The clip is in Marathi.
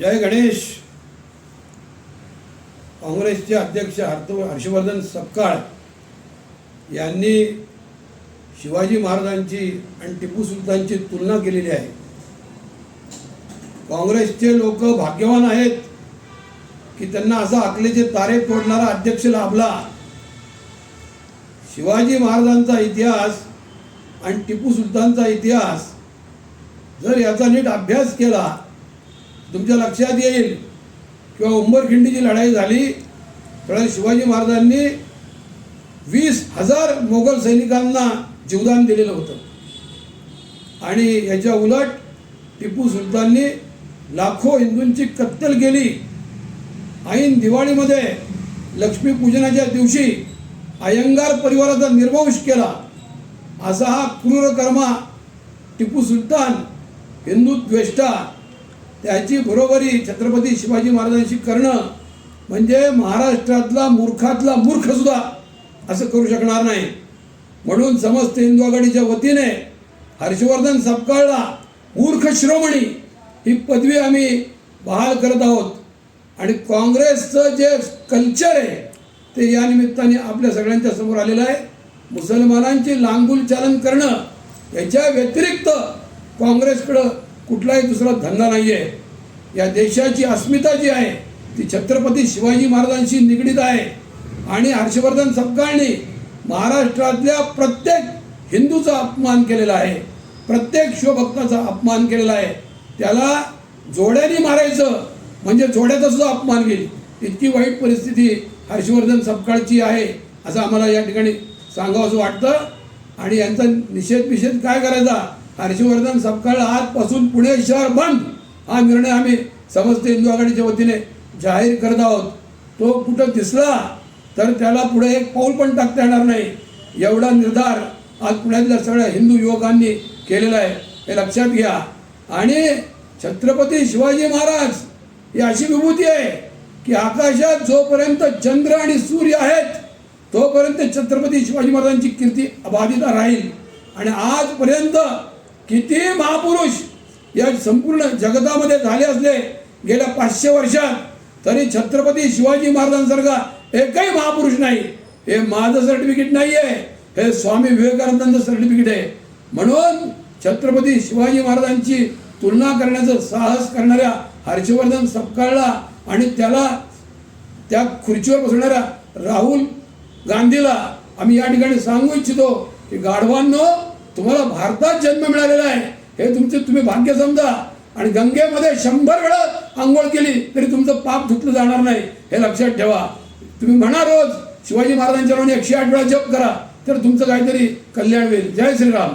जय गणेश. काँग्रेसचे अध्यक्ष हर्षवर्धन सपकाळ यांनी शिवाजी महाराजांची आणि टिपू सुलतानची तुलना केलेली आहे. काँग्रेसचे लोक भाग्यवान आहेत की त्यांना असा अकलेचे तारे तोडणारा अध्यक्ष लाभला. शिवाजी महाराजांचा इतिहास आणि टिपू सुलतानचा इतिहास जर याचा नीट अभ्यास केला तुमच्या लक्षात येईल किंवा उंबरखिंडीची लढाई झाली तर शिवाजी महाराजांनी 20,000 मोगल सैनिकांना जीवदान दिलेलं होतं आणि याच्या उलट टिपू सुलताननी लाखो हिंदूंची कत्तल केली. ऐन दिवाळीमध्ये लक्ष्मीपूजनाच्या दिवशी अयंगार परिवाराचा निर्वंश केला. असा हा क्रूरकर्मा टिपू सुलतान हिंदू द्वेष्टा त्याची बरोबरी छत्रपती शिवाजी महाराजांशी करणं म्हणजे महाराष्ट्रातला मूर्खातला मूर्ख सुद्धा असं करू शकणार नाही. म्हणून समस्त हिंदू आघाडीच्या वतीने हर्षवर्धन सपकाळला मूर्ख शिरोमणी ही पदवी आम्ही बहाल करत आहोत. आणि काँग्रेसचं जे कल्चर आहे ते या निमित्ताने आपल्या सगळ्यांच्या समोर आलेलं आहे. मुसलमानांची लांगुल चालन करणं याच्या व्यतिरिक्त काँग्रेसकडं कुठलाही दुसरा धंदा नाही आहे. या देशाची अस्मिता जी आहे ती छत्रपती शिवाजी महाराजांशी निगडीत आहे. आणि हर्षवर्धन सपकाळनी महाराष्ट्रातल्या प्रत्येक हिंदूचा अपमान केलेला आहे, प्रत्येक शिवभक्ताचा अपमान केलेला आहे. त्याला जोड्याने मारायचं म्हणजे जोड्याचा सुद्धा अपमान होईल इतकी वाईट परिस्थिती हर्षवर्धन सपकाळची आहे असं आम्हाला या ठिकाणी सांगावंसं वाटतं. आणि यांचा निषेध काय करायचा. हर्षवर्धन सपकाळ आजपासून पुणे शहर बंद हा निर्णय आम्ही समस्त हिंदू आघाडीच्या वतीने जाहीर करत आहोत. तो कुठं दिसला तर त्याला पुढे एक पाऊल पण टाकता येणार नाही एवढा निर्धार आज पुण्यातल्या सगळ्या हिंदू युवकांनी केलेला आहे हे लक्षात घ्या. आणि छत्रपती शिवाजी महाराज ही अशी विभूती आहे की आकाशात जोपर्यंत चंद्र आणि सूर्य आहेत तोपर्यंत छत्रपती शिवाजी महाराजांची कीर्ती अबाधित राहील. आणि आजपर्यंत किती महापुरुष या संपूर्ण जगतामध्ये झाले असले गेल्या 500 वर्षात तरी छत्रपती शिवाजी महाराजांसारखा एकही महापुरुष नाही. हे माझं सर्टिफिकेट नाही आहे, हे स्वामी विवेकानंदांचं सर्टिफिकेट आहे. म्हणून छत्रपती शिवाजी महाराजांची तुलना करण्याचं साहस करणाऱ्या हर्षवर्धन सपकाळला आणि त्याला त्या खुर्चीवर बसणाऱ्या राहुल गांधीला आम्ही या ठिकाणी सांगू इच्छितो की गाढवांनो तुम्हाला भारतात जन्म मिळालेला आहे हे तुम्ही भाग्य समजा. आणि गंगेमध्ये 100 वेळा आंघोळ केली तरी तुमचं पाप धुतलं जाणार नाही हे लक्षात ठेवा. तुम्ही म्हणा रोज शिवाजी महाराजांच्या नावाने 108 वेळा जप करा तर तुमचं काहीतरी कल्याण होईल. जय श्रीराम.